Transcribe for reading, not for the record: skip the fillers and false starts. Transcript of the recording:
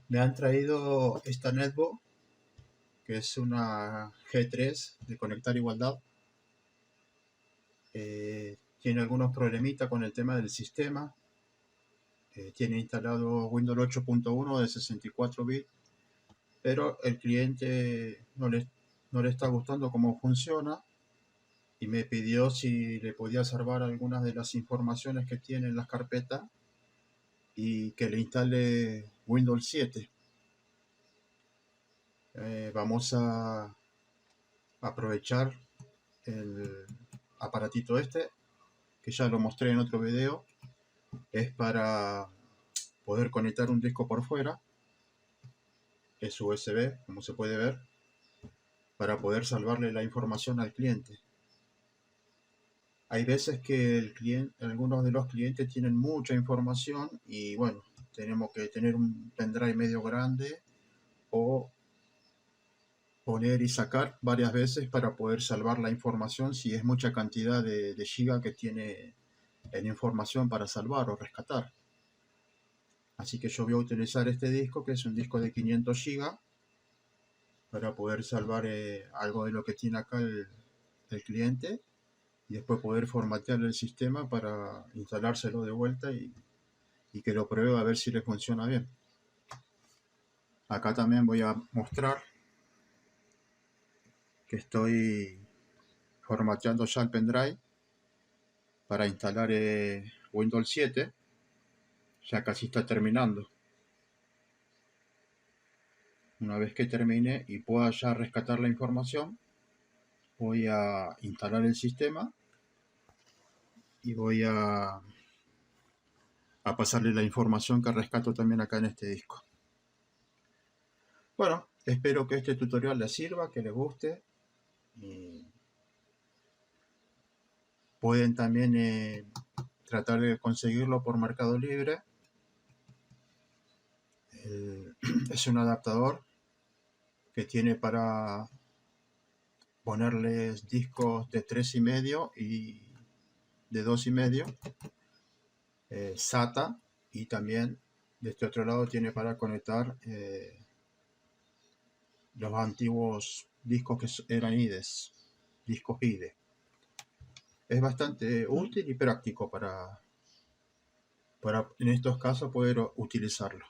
Me han traído esta netbook, que es una G3 de conectar igualdad. Tiene algunos problemitas con el tema del sistema. Tiene instalado Windows 8.1 de 64 bits, pero el cliente no le está gustando cómo funciona y me pidió si le podía salvar algunas de las informaciones que tiene en las carpetas y que le instale Windows 7. Vamos a aprovechar el aparatito este, que ya lo mostré en otro video. Es para poder conectar un disco por fuera, es USB, como se puede ver, para poder salvarle la información al cliente. Hay veces que algunos de los clientes tienen mucha información y bueno, tenemos que tener un pendrive medio grande o poner y sacar varias veces para poder salvar la información si es mucha cantidad de giga que tiene en información para salvar o rescatar. Así que yo voy a utilizar este disco, que es un disco de 500 gigas, para poder salvar algo de lo que tiene acá el cliente y después poder formatear el sistema para instalárselo de vuelta y que lo pruebe a ver si le funciona bien. Acá también voy a mostrar que estoy formateando ya el pendrive para instalar Windows 7. Ya casi está terminando. Una vez que termine y pueda ya rescatar la información, voy a instalar el sistema y voy a pasarle la información que rescato también acá en este disco. Bueno, espero que este tutorial les sirva, que les guste. Y pueden también tratar de conseguirlo por Mercado Libre. Es un adaptador que tiene para ponerles discos de 3,5 y de 2,5, SATA, y también de este otro lado tiene para conectar los antiguos discos que eran IDEs, discos Pide. Es bastante útil y práctico para en estos casos poder utilizarlo.